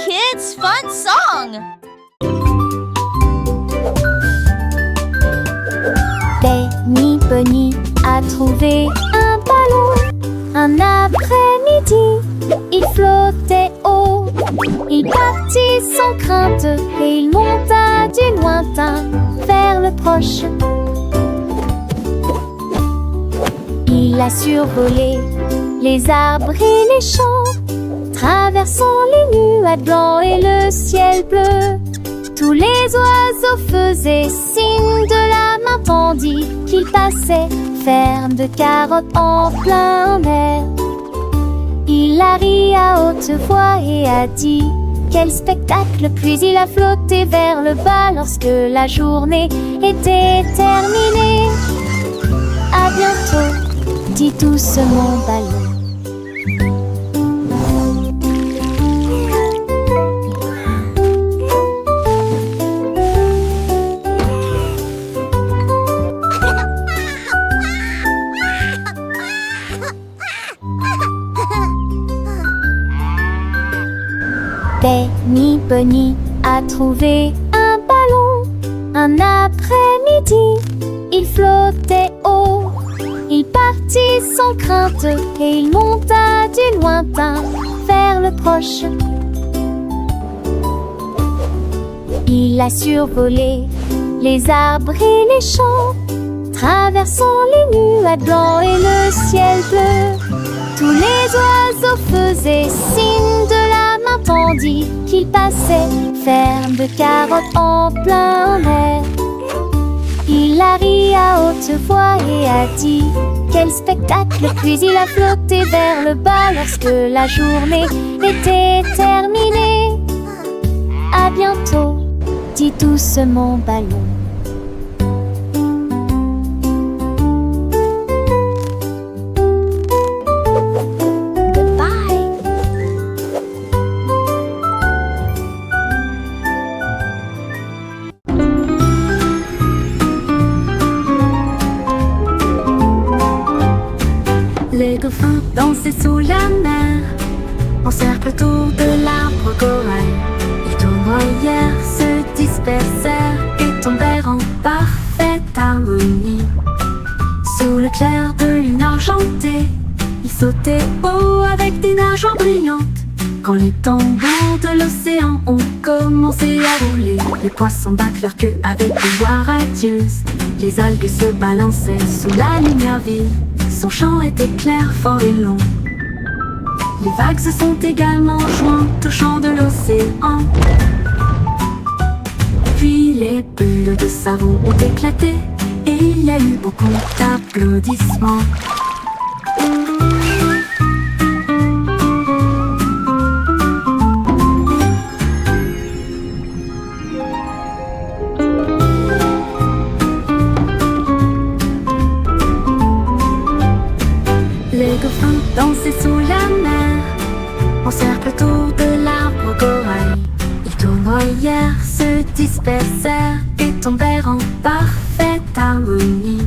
kids' fun song. Benny Bunny a trouvé un ballon. Un après-midi, il flottait haut. Il partit sans crainte et il monta du lointain vers le proche. Il a survolé les arbres et les champs, traversant les nuages blancs et le ciel bleu. Tous les oiseaux faisaient signe de la main tandis qu'il passait, ferme de carottes en plein air. Il a ri à haute voix et a dit quel spectacle, puis il a flotté vers le bas lorsque la journée était terminée. À bientôt, dit doucement ballon. Benny Bunny a trouvé un ballon. Un après-midi, il flottait haut. Il partit sans crainte et il monta du lointain vers le proche. Il a survolé les arbres et les champs, traversant les nuages blancs et le ciel bleu. Tous les oiseaux faisaient signe de la main tandis qu'il passait, ferme de carottes en plein air. Il a ri à haute voix et a dit quel spectacle, puis il a flotté vers le bas lorsque la journée était terminée. À bientôt, dit doucement ballon. Les dauphins dansaient sous la mer, en cercle autour de l'arbre corail. Les tournoyères se dispersèrent et tombèrent en parfaite harmonie. Sous le clair de lune argentée, ils sautaient haut avec des nageoires brillantes. Quand les tambours de l'océan ont commencé à rouler, les poissons battent leur queue avec des voix radieuses. Les algues se balançaient sous la lumière vive. Son chant était clair, fort et long. Les vagues se sont également jointes au chant de l'océan. Puis les bulles de savon ont éclaté et il y a eu beaucoup d'applaudissements. Les dauphins dansaient sous la mer, en cercle autour de l'arbre corail. Les tournoyères se dispersèrent et tombèrent en parfaite harmonie.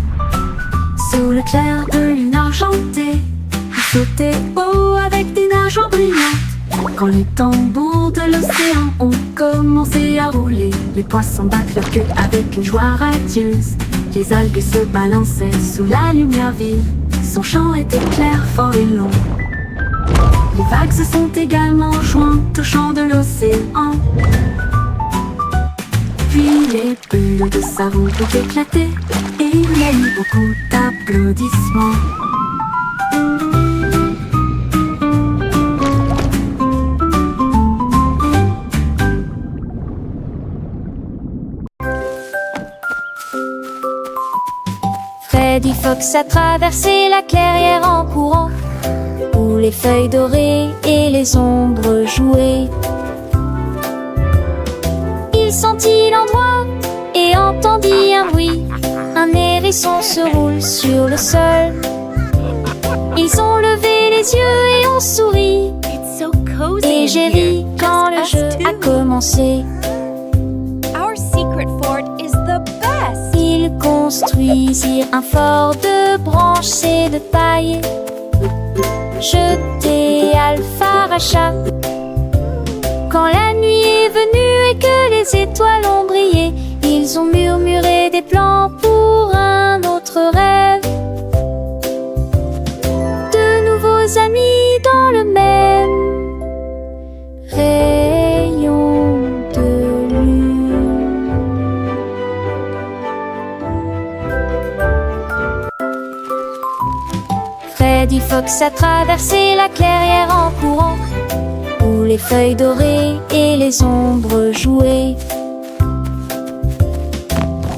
Sous le clair de lune argentée, ils sautaient haut avec des nageoires brillantes. Quand les tambours de l'océan ont commencé à rouler, les poissons battent leur queue avec une joie radieuse. Les algues se balançaient sous la lumière vive. Son chant était clair, fort et long. Les vagues se sont également jointes au chant de l'océan. Puis les bulles de savon ont éclaté et il y a eu beaucoup d'applaudissements. Freddy Fox a traversé la clairière en courant, où les feuilles dorées et les ombres jouaient. Il sentit l'endroit et entendit un bruit. Un hérisson se roule sur le sol. Ils ont levé les yeux et ont souri. Et j'ai ri quand le jeu a commencé. Our secret fort is the best. Ils construisirent un fort de branches et de paille. Jeté Alpha Racha Quand la nuit est venue et que les étoiles ont brillé, ils ont murmuré des plans pour un autre rêve. De nouveaux amis dans le même rayon de lune. Freddy Fox a traversé la clairière en courant, où les feuilles dorées et les ombres jouaient.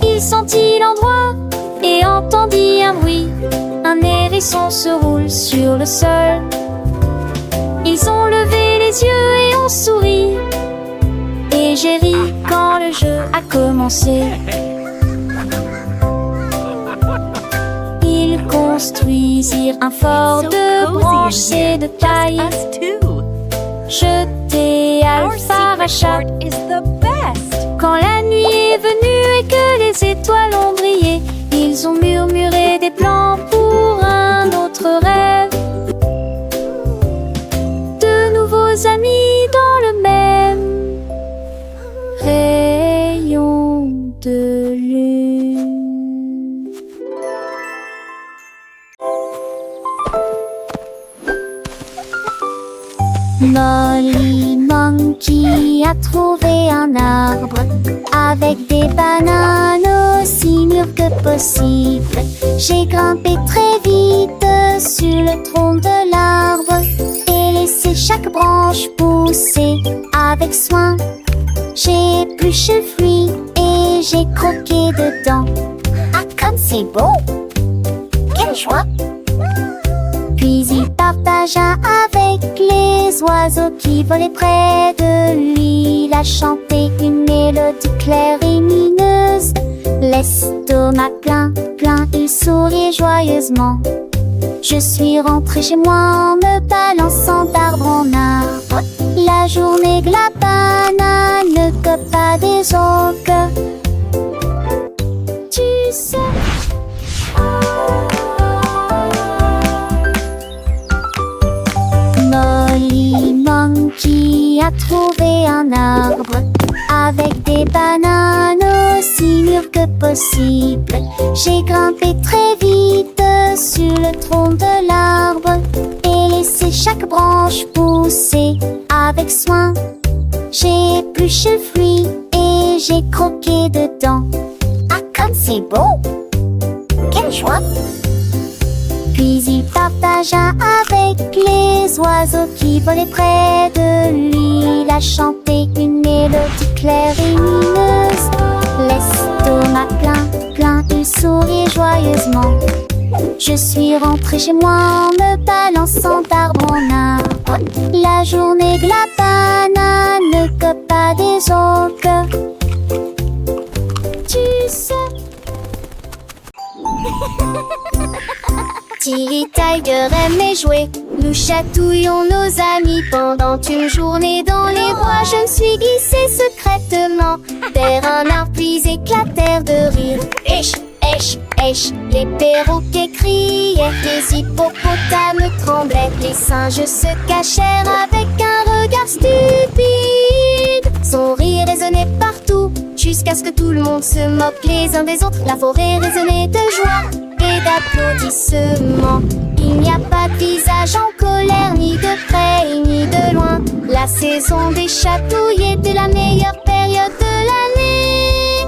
Il sentit l'endroit et entendit un bruit. Un hérisson se roule sur le sol. Ils ont levé les yeux et ont souri. Et j'ai ri quand le jeu a commencé. Ils construisirent un fort de branches et de paille. Jeté à Our secret Alpharachat. fort is the best. Quand la nuit est venue et que les étoiles ont brillé, ils ont murmuré des plans pour un autre rêve. De nouveaux amis dans le même rayon de lune. Molly Monkey a trouvé un arbre avec des bananes aussi mûres que possible. J'ai grimpé très vite sur le tronc de l'arbre et laissé chaque branche pousser avec soin. J'ai épluché le fruit et j'ai croqué dedans. Ah, comme c'est beau! Quelle joie! Puis il partagea avec les oiseaux qui volaient près de lui. Il a chanté une mélodie claire et lumineuse. L'estomac plein, plein, il souriait joyeusement. Je suis rentrée chez moi en me balançant d'arbre en arbre. La journée que la banane ne cope pas des autres. Tu sais. Molly Monkey a trouvé un arbre avec des bananes aussi mûres que possible. J'ai grimpé très vite sur le tronc de l'arbre et laissé chaque branche pousser avec soin. J'ai épluché le fruit et j'ai croqué dedans. Ah, comme c'est beau! Quelle joie! Puis il partagea avec les oiseaux qui volaient près de lui. Il a chanté une mélodie claire et lumineuse. L'estomac plein, plein, il souriait joyeusement. Je suis rentrée chez moi en me balançant d'arbre en arbre. La journée que la banane ne cope pas des autres. Tu sais. Tilly Tiger aimait jouer. Nous chatouillons nos amis pendant une journée dans les bois. Je me suis glissée secrètement vers un arbre puis éclatèrent de rire. Esh, esh, esh, les perroquets criaient, les hippopotames tremblaient, les singes se cachèrent avec un regard stupide. Son rire résonnait partout jusqu'à ce que tout le monde se moque les uns des autres. La forêt résonnait de joie et d'applaudissements. Il n'y a pas de visage en colère, ni de près ni de loin. La saison des chatouilles était la meilleure période de l'année.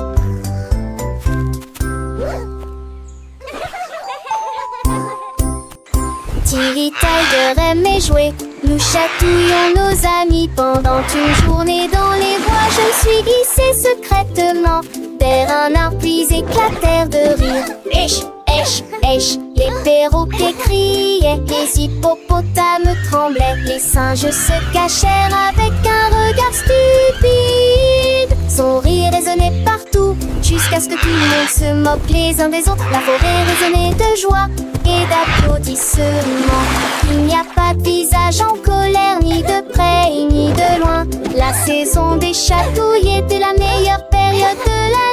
Tilly Tiger aimait jouer. Nous chatouillons nos amis pendant une journée dans les bois. Je me suis glissée secrètement vers un arbre puis éclatèrent de rire. Esh, esh, esh, les perroquets criaient, les hippopotames tremblaient, les singes se cachèrent avec un regard stupide. Son rire résonnait partout jusqu'à ce que tout le monde se moque les uns des autres. La forêt résonnait de joie et d'applaudissements. Il n'y a pas de visage en colère, ni de près ni de loin. La saison des chatouilles était la meilleure période de l'année.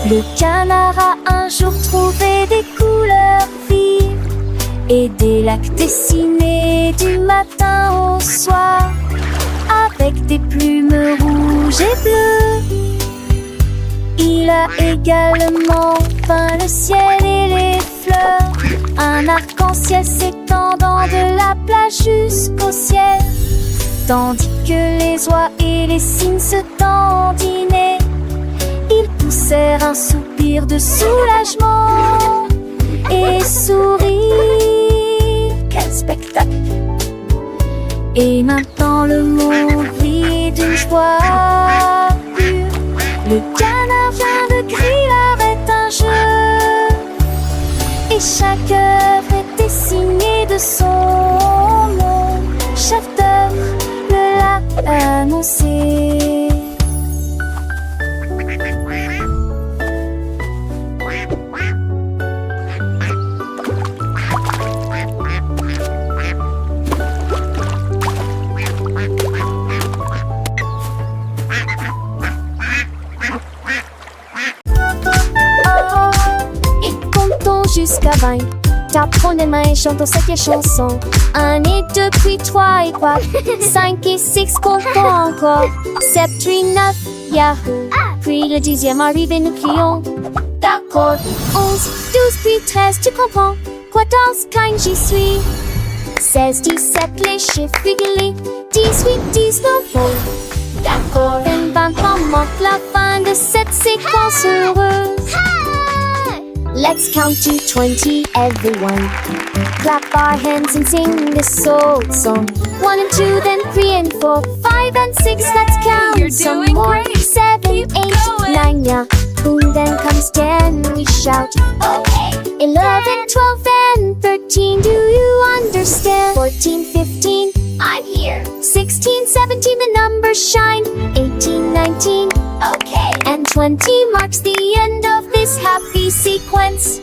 Le canard a un jour trouvé des couleurs vives et des lacs dessinés du matin au soir avec des plumes rouges et bleues. Il a également peint le ciel et les fleurs, un arc-en-ciel s'étendant de la plage jusqu'au ciel, tandis que les oies et les cygnes se dandinaient. Ils poussèrent un soupir de soulagement et sourirent. Quel spectacle! Et maintenant le monde vit d'une joie pure. Le canard vient de crier arrête un jeu, et chaque œuvre est dessinée de son nom. Chef d'œuvre le l'a annoncé. Jusqu'à 20, t'apprends les mains et chantons cette chanson. 1 et 2 puis 3 et 4, 5 et 6 comptons encore. 7 puis 9, yahoo. Puis le 10e arrive et nous crions d'accord. 11, 12 puis 13, tu comprends. 14, 15, j'y suis. 16, 17, les chiffres réguliers. 18, 19, oh, d'accord. 23 marque la fin de cette séquence heureuse. Let's count to 20, everyone. Clap our hands and sing this old song. 1 and 2, then 3 and 4, 5 and 6, let's count You're some doing more. great. 7, Keep 8, going. 9, yeah. Boom, then comes 10, we shout. Okay. 11, 12, and 13, do you understand? 14, 15, I'm here. 16, 17, the numbers shine. 18, 19, okay. And 20 marks the end of this happy sequence.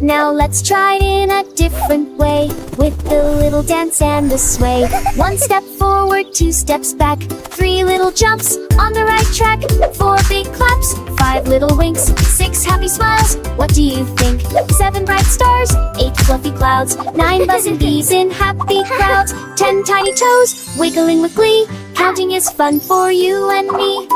Now let's try it in a different way, with the little dance and the sway. 1 step forward, 2 steps back, 3 little jumps on the right track, 4 big claps, 5 little winks, 6 happy smiles. What do you think? 7 bright stars, 8 fluffy clouds, 9 buzzing bees in happy crowds, 10 tiny toes wiggling with glee. Counting is fun for you and me.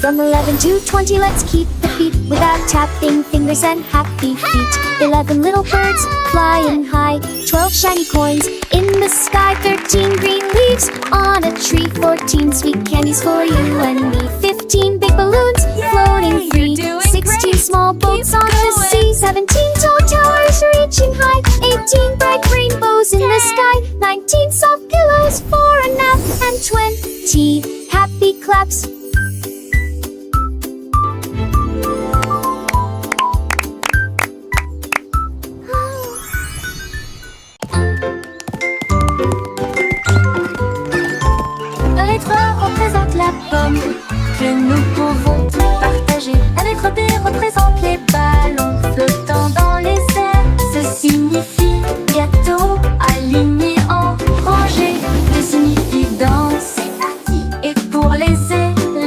From 11 to 20, let's keep the beat without tapping fingers and happy feet. 11 little birds flying high, 12 shiny coins in the sky, 13 green leaves on a tree, 14 sweet candies for you and me, 15 big balloons floating free, You're doing 16 great. small boats Keep on the going. sea, 17 tall towers reaching high, 18 bright rainbows in the sky, 19 soft pillows for a nap, and 20 happy claps. La lettre A représente la pomme que nous pouvons tous partager. La lettre B représente les ballons flottant dans les airs. Ce signifie gâteau aligné en rangée. D signifie danse. Et pour les élèves,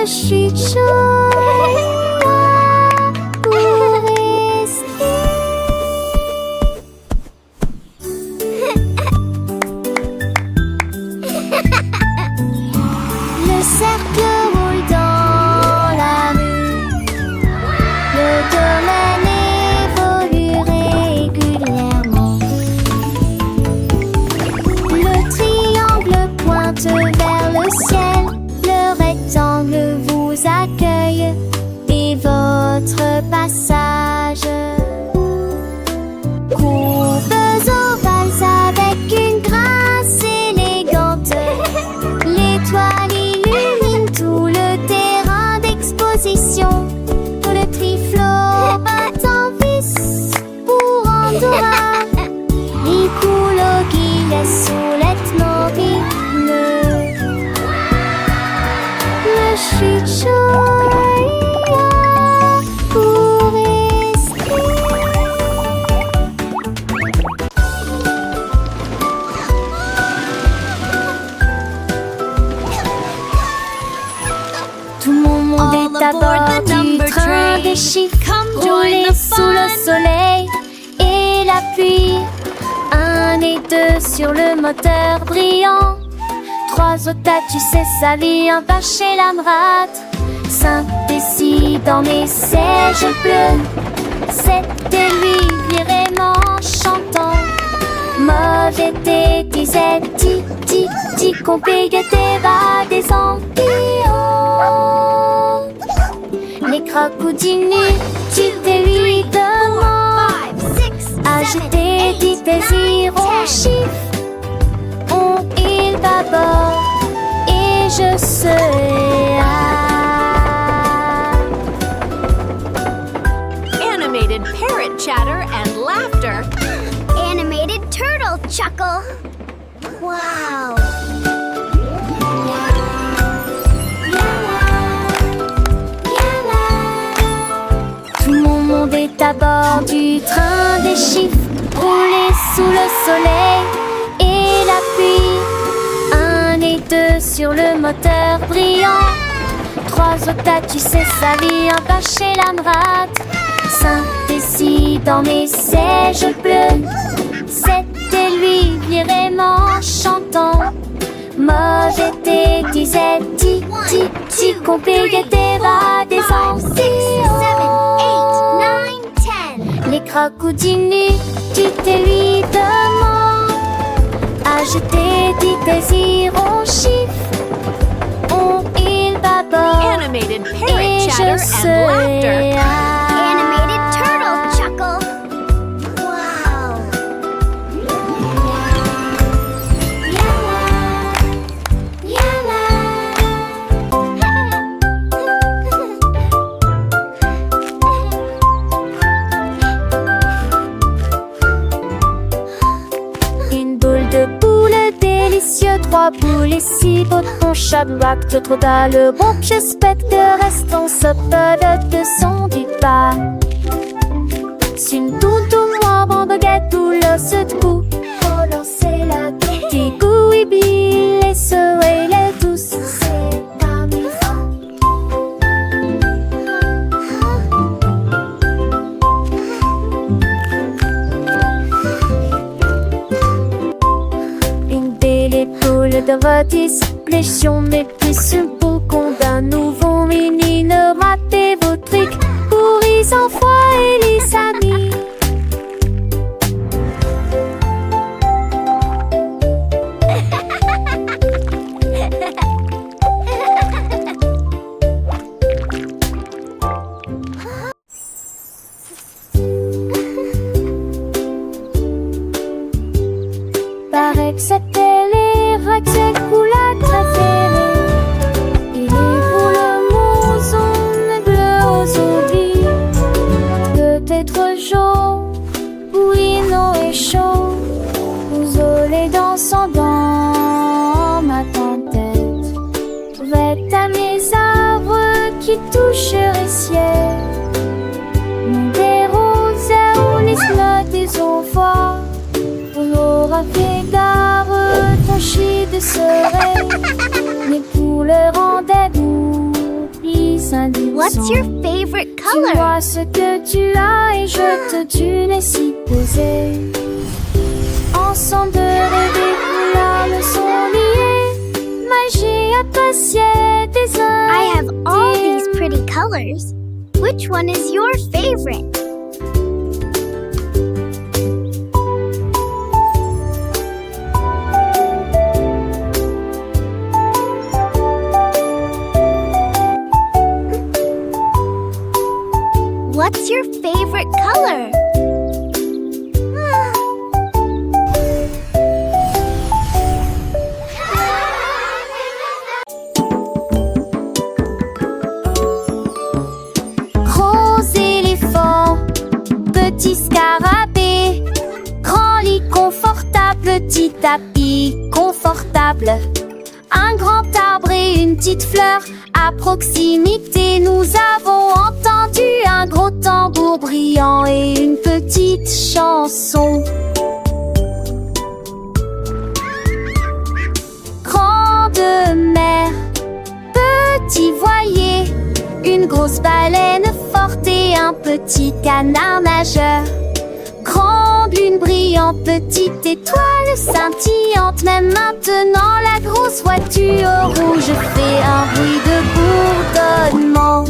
Je suis joyeuse pour rester. Le cercle roule dans la rue. Le domaine évolue régulièrement. Le triangle pointe vers le ciel. Le rectangle vous accueille et votre passage. Courbes ovales avec une grâce élégante. L'étoile illumine tout le terrain d'exposition. Le triflot bat en vis pour Andorra. Les couloirs qui laissent soulètement rythme. Je suis joyeuse pour rester. Tout mon monde All est à aboard bord the du number train train. des chiffres. Come join Rouler the sous le fun. soleil et la pluie. 1 et 2 sur le moteur brillant. 3 au tas, tu sais sa vie, un pas chez l'Amrat. 5 et 6 dans mes sièges bleus. 7 et 8 vraiment chantant. Mauvais thé, disait ti, qu'on paye tes bas des ampillons. Les crocodilles, tu te lui demandes. Agiter, dit désir, on chiffre. On il bâbord et je serai Animated parrot chatter and laughter. Animated turtle chuckle. Wow. Tout mon monde est à bord du train des chiffres. Rouler sous le soleil et la pluie. 1 et 2 sur le moteur brillant. 3 au tas, tu sais sa vie, un pas chez l'Amrat. 5 et 6 dans mes sièges bleus. 7 et 8 vraiment chantant. Mauvais thé, disait ti, qu'on paye tes bas des 5, 6, 7, 8, ampillons. 9, 10. Les crocodiles, tu te lui demandes. Agiter, dit désir, on chiffre. On il bâbord Animated et parrot je chatter and serai laughter. Animated turtle chuckle. Wow. Une boule de boule délicieux, 3 boules et 6 potons, chaque de trop bas le bon j'espère que restons sopade de son du pas. Une toute moi bon baguette ou le se coup, relancer la petite goût et bille et ce et les douces, c'est pas mes une belle épaule de votre expression, mais plus une peau qu'on d'un nouveau mini. Ne ratez vos trucs pour les enfants et les amis. Paraît que c'était les racks couleurs préférées. Il est pour le mouson bleu aux oublis. Peut-être jaune, bouillant et chaud. Vous olez dansant dans ma tête. Vête à mes arbres qui toucheraient ciel. Mon des roses ou les notes des enfants. On aura fait gare, ton chute serait. Mais pour le rendez-vous, indices. What's your favorite Tu color? vois ce que tu as et je te tue les si posés. Ensemble de rêver, couleurs me sont liées. Magie appréciée des I have all indices. these pretty colors. Which one is your favorite? What's your favorite color? Gros éléphant, petit scarabée, grand lit confortable, petit tapis confortable, un grand arbre et une petite fleur à proximité. Nous avons entendu un gros tambour brillant et une petite chanson. Grande mer, petit voilier, une grosse baleine forte et un petit canard nageur. Grande lune brillante, petite étoile scintillante. Même maintenant la grosse voiture rouge fait un bruit de bourdonnement.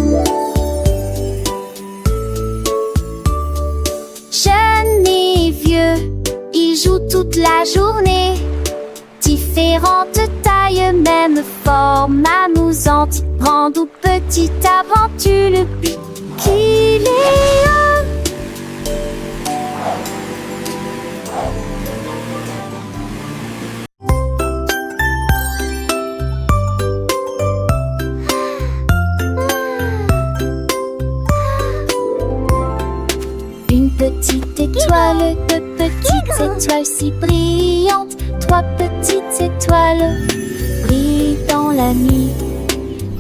Jeunes et vieux, ils jouent toute la journée. Différentes tailles, même forme amusante. Grande ou petite aventure, le but qu'il est un. Une petite étoile, deux petites étoiles si brillantes, trois petites étoiles brillent dans la nuit.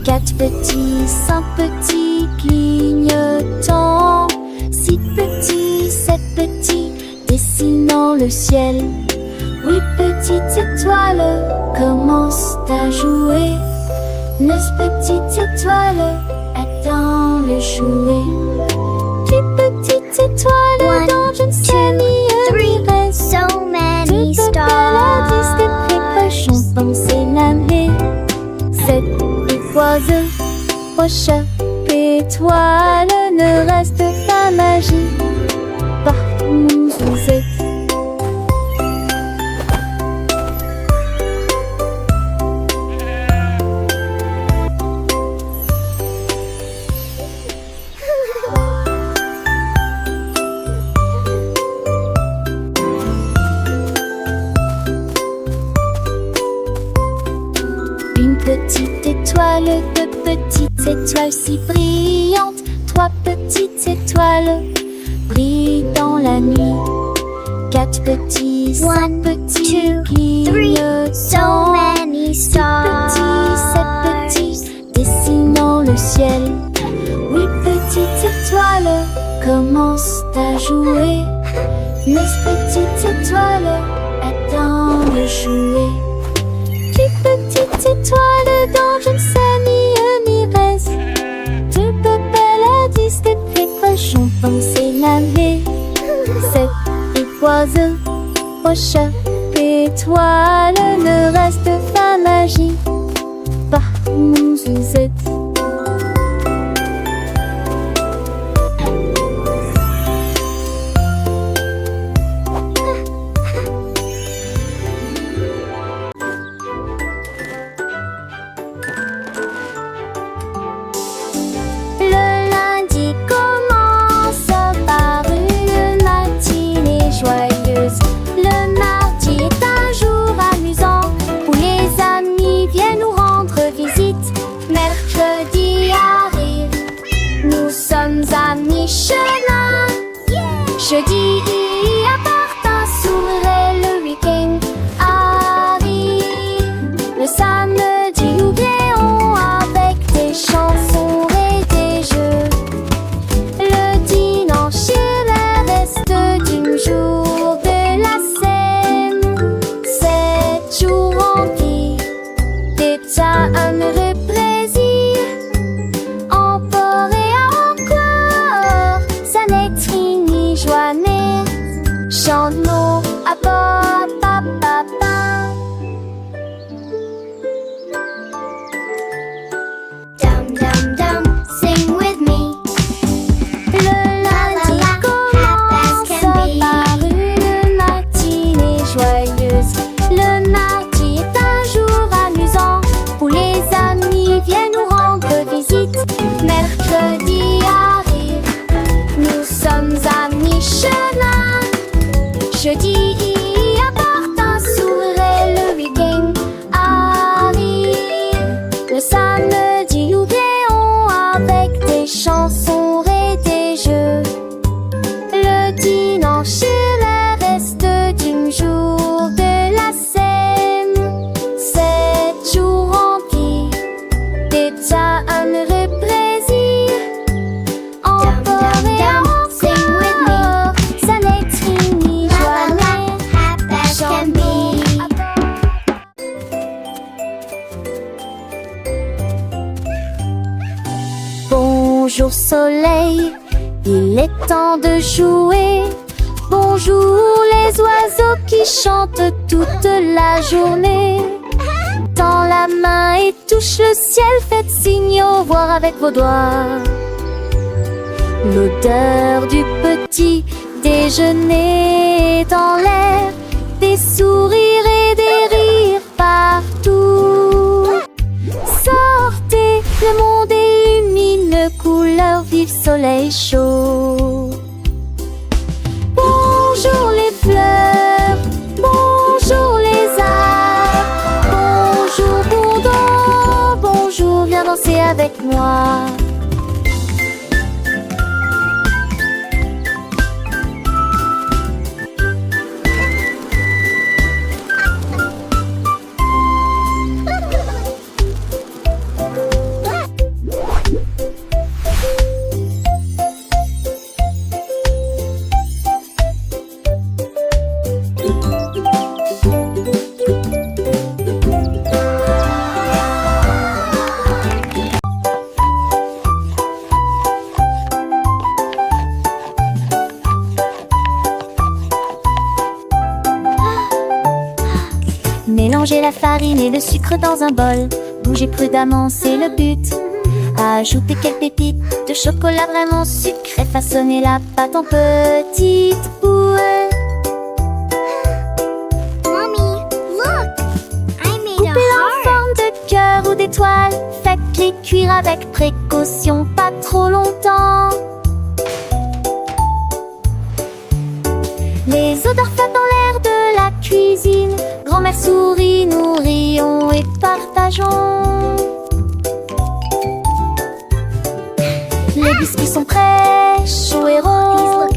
Quatre petits, cinq petits clignotants, six petits, sept petits dessinant le ciel. Huit petites étoiles commencent à jouer. Neuf petites étoiles attendent le jouet. Dix petites étoiles One, dans je ne sais ni reste. So many Toutes paladis de stars. précochons danser l'année. Sept oiseaux, prochain étoile, ne reste pas magie. Partout où vous êtes. Une petite étoile, deux petites étoiles si brillantes, trois petites étoiles brillent dans la nuit. Quatre petits, cinq One, petits two, three, so clignotants, many six stars. petits, sept petits dessinant le ciel. Huit petites étoiles commencent à jouer. Neuf petites étoiles attendent le jouet. Dix petites étoiles dans je ne sais ni reste. Deux paladis de précochons danser l'année. Sept oiseaux, prochain étoile, ne reste pas magie. Partout où vous êtes. Le lundi commence par une matinée joyeuse. Le mardi est un jour amusant où les amis viennent nous rendre visite. Mercredi arrive, nous sommes à mi-chemin. Jeudi appartint, s'ouvrait le week-end arrive. Le samedi nous oublions avec des chansons et des jeux. Le dimanche est le reste du jour de la semaine. 7 jours remplis d'état heureux plaisir. En dum dum, sing with me. Le lundi commence par une matinée joyeuse. Le mardi est un jour amusant où les amis viennent nous rendre visite. Mercredi arrive, nous sommes à mi-chemin. Jeudi apporte un sourire et le week-end arrive. Le samedi nous créons avec des chansons et des jeux. Le dimanche est le reste du jour de la scène. 7 jours remplis d'éternel plaisir. Encore et encore, ça n'est fini jamais. As can be. Bonjour soleil, il est temps de jouer. Bonjour les oiseaux qui chantent toute la journée. Tends la main et touche le ciel, faites signe au revoir avec vos doigts. L'odeur du petit déjeuner dans l'air, des sourires et des rires partout. Sortez, le monde est lumineux, couleur vive, soleil chaud. Bonjour les fleurs, bonjour les arbres, bonjour Bourdon, bonjour, viens danser avec moi. Mélangez la farine et le sucre dans un bol. Bougez prudemment, c'est le but. Ajoutez quelques pépites de chocolat vraiment sucré. Façonnez la pâte en petites boules. Mommy, look! I made a Coupez-la en heart. forme de cœur ou d'étoile. Faites-les cuire avec précaution, pas trop longtemps. Les odeurs flottent dans l'air de la cuisine. Grand-mère sourit, nous rions et partageons. Les biscuits sont prêts, chauds et These ronds. look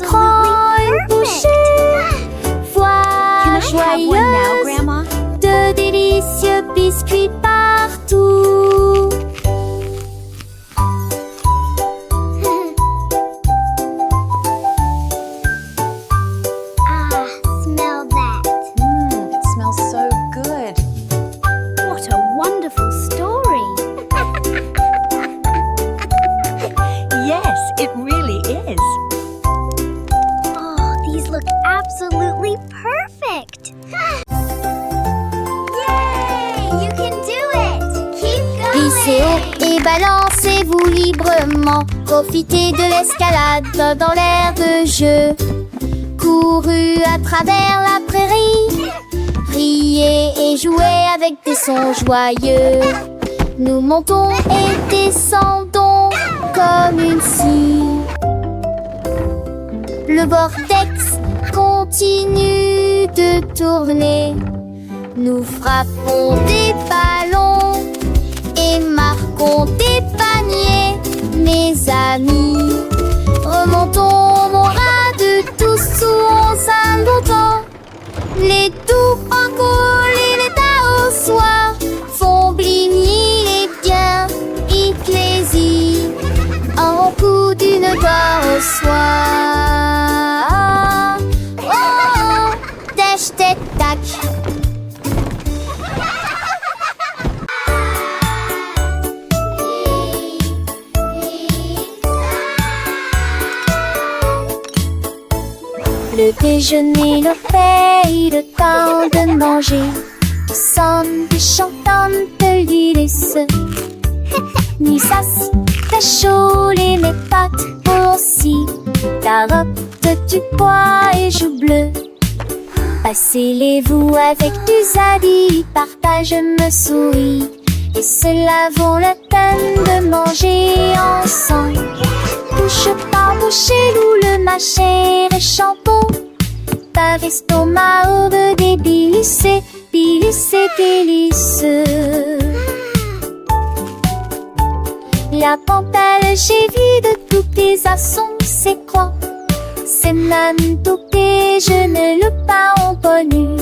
Prends une absolutely bouchée. perfect. Voix joyeuse Grandma? de délicieux biscuits partout. Ah, smell that. It smells so good. What a wonderful story. Yes, it really is. Oh, these look absolutely perfect. Yay! You can do it. Keep Glissez going. haut et balancez-vous librement. Profitez de l'escalade dans l'air de jeu. Courez à travers la prairie. Riez et jouez avec des sons joyeux. Nous montons et descendons comme une scie. Le vortex continue de tourner. Nous frappons des ballons et marquons des paniers, mes amis. Remontons mon de tous sous un bouton. Les doux parcours et les tas au soir font bligner les biens et plaisir. Un coup d'une gloire au soir. Oh, oh, tâche, tête, tac. Le déjeuner, le fait, le temps de manger. Nous sommes des chantants de l'île et ce Ni sas, ta les mes pattes aussi. Ta robe de tupois et joues bleues. Passez-les-vous avec du zadi, partage me souris. Et cela vaut la peine de manger ensemble. Bouche par bouche, loup le mâcher et shampoo. Par estomac au de débilissé, bilissé, délicieux. La pantale, j'ai vu de tous tes assons, c'est quoi? C'est même toupé, je ne le pas en connu.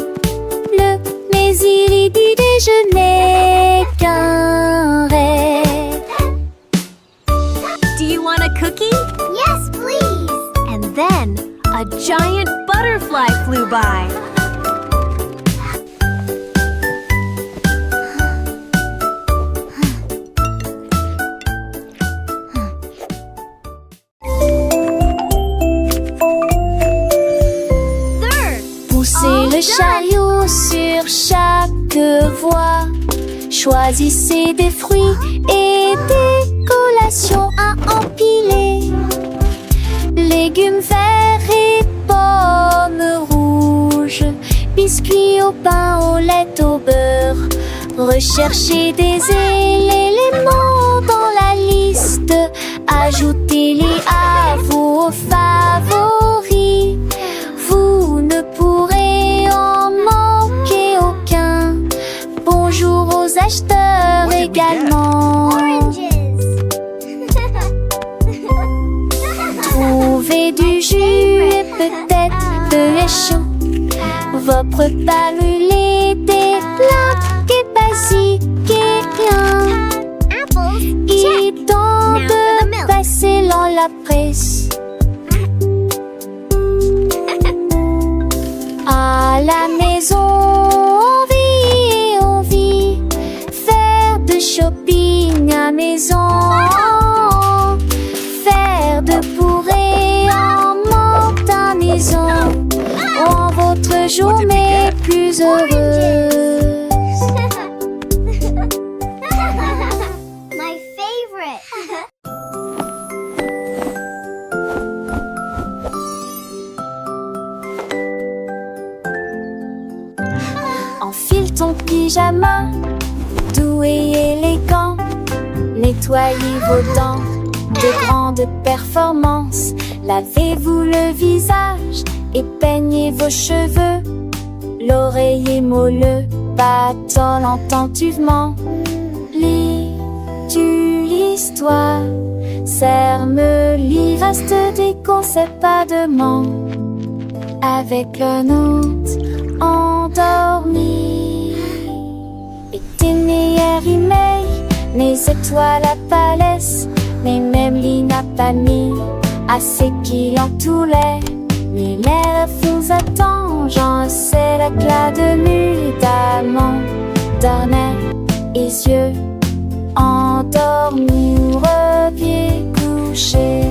Mais il dit déjeuner qu'un rêve. Do you want a cookie? Yes, please. And then a giant butterfly flew by. Poussez le chariot sur chaque voie. Choisissez des fruits et des collations à empiler. Légumes verts et pommes rouges. Biscuits au pain, au lait, au beurre. Recherchez des éléments dans la liste. Ajoutez-les à vos favoris. Vous ne pourrez en manquer aucun. Bonjour aux acheteurs également. Oranges. Trouvez du jus et peut-être de chaud. Vos repas brûlés, des plats et basiques et rien. Apples. Il est temps Now for the de milk. passer dans la presse. À la maison, on vit, faire de shopping à maison, faire de bourrée en monte à maison, rend votre journée plus heureuse. My favorite. Enfile ton pyjama, doux et élégant. Nettoyez vos dents de grande performance. Lavez-vous le visage et peignez vos cheveux. L'oreiller moelleux bâtonne attentivement. Lis-tu l'histoire? Serre-me-lit, reste des concepts pas de ment. Avec un autre endormi. Et tes meilleurs emails, mes étoiles à palès, mes mêmes lignes à panier, assez qui en tout l'air. Mais l'air vous attend, j'en sais l'éclat de nuit d'amant, d'ornais et yeux endormis ou repieds couchés.